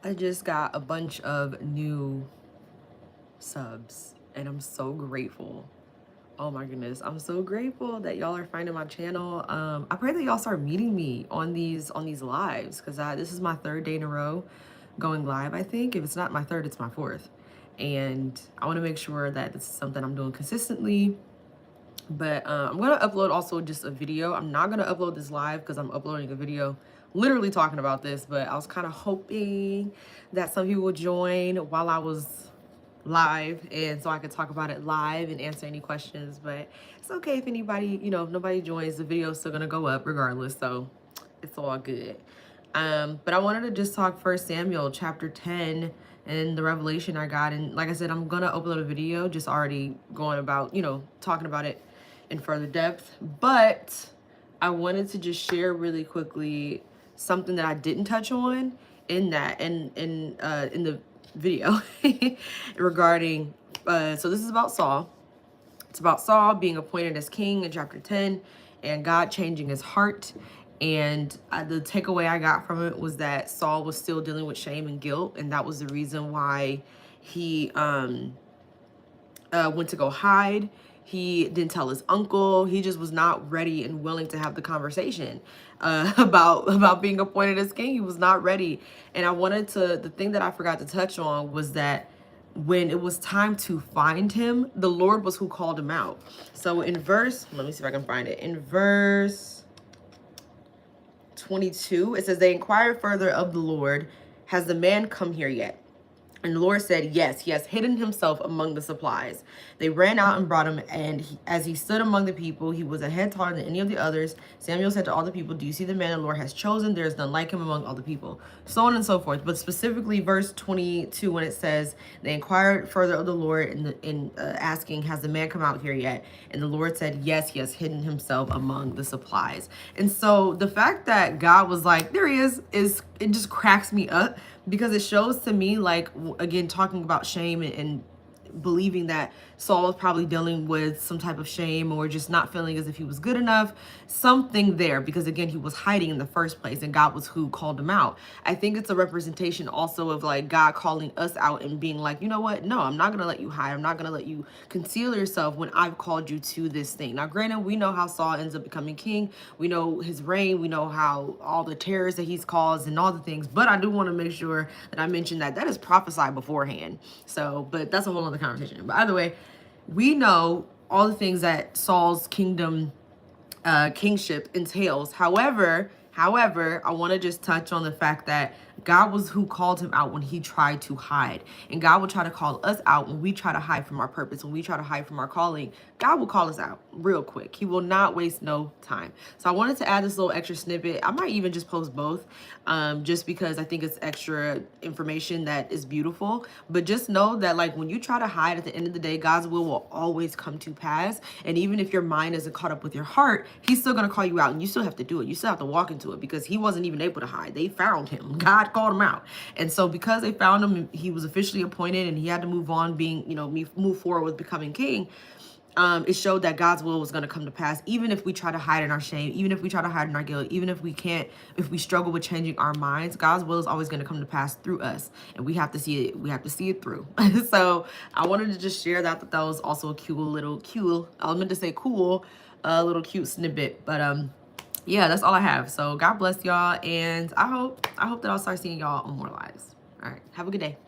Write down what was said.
I just got a bunch of new subs and I'm so grateful. Oh my goodness, I'm so grateful that y'all are finding my channel. I pray that y'all start meeting me on these lives because this is my third day in a row going live. I think if it's not my third, it's my fourth, and I want to make sure that this is something I'm doing consistently. But I'm gonna upload also just a video. I'm not gonna upload this live because I'm uploading a video literally talking about this, but I was kind of hoping that some people would join while I was live and so I could talk about it live and answer any questions. But it's okay if anybody, if nobody joins, the video is still gonna go up regardless, so it's all good. But I wanted to just talk First Samuel chapter 10 and the revelation I got. And like I said, I'm gonna upload a video just already going about, talking about it in further depth. But I wanted to just share really quickly something that I didn't touch on in that in the video regarding so this is about Saul. It's about Saul being appointed as king in chapter 10 and God changing his heart. And the takeaway I got from it was that Saul was still dealing with shame and guilt, and that was the reason why he went to go hide. He didn't tell his uncle. He just was not ready and willing to have the conversation about being appointed as king. He was not ready. And the thing that I forgot to touch on was that when it was time to find him, the Lord was who called him out. So in let me see if I can find it. In verse 22, it says, they inquired further of the Lord, has the man come here yet? And the Lord said, yes, he has hidden himself among the supplies. They ran out and brought him, and as he stood among the people, he was a head taller than any of the others. Samuel said to all the people, do you see the man the Lord has chosen? There is none like him among all the people. So on and so forth. But specifically verse 22, when it says, they inquired further of the Lord in asking, has the man come out here yet? And the Lord said, yes, he has hidden himself among the supplies. And so the fact that God was like, there he is it just cracks me up, because it shows to me, like, again, talking about shame and believing that Saul was probably dealing with some type of shame or just not feeling as if he was good enough, something there, because again, he was hiding in the first place and God was who called him out. I think it's a representation also of like God calling us out and being like, you know what? No, I'm not going to let you hide. I'm not going to let you conceal yourself when I've called you to this thing. Now, granted, we know how Saul ends up becoming king. We know his reign. We know how all the terrors that he's caused and all the things, but I do want to make sure that I mention that is prophesied beforehand. So, but that's a whole other conversation. But either way, we know all the things that Saul's kingship entails. However, I want to just touch on the fact that God was who called him out when he tried to hide. And God will try to call us out when we try to hide from our purpose, when we try to hide from our calling. God will call us out real quick. He will not waste no time. So I wanted to add this little extra snippet. I might even just post both, just because I think it's extra information that is beautiful. But just know that, like, when you try to hide, at the end of the day, God's will always come to pass. And even if your mind isn't caught up with your heart, he's still going to call you out, and you still have to do it. You still have to walk into it, because he wasn't even able to hide. They found him. God called him out. And so because they found him, he was officially appointed and he had to move on, move forward with becoming king. It showed that God's will was going to come to pass, even if we try to hide in our shame, even if we try to hide in our guilt, even if we struggle with changing our minds. God's will is always going to come to pass through us, and we have to see it. We have to see it through. So I wanted to just share that was also a I meant to say cool, little cute snippet, but yeah, that's all I have. So God bless y'all, and I hope that I'll start seeing y'all on more lives. All right, have a good day.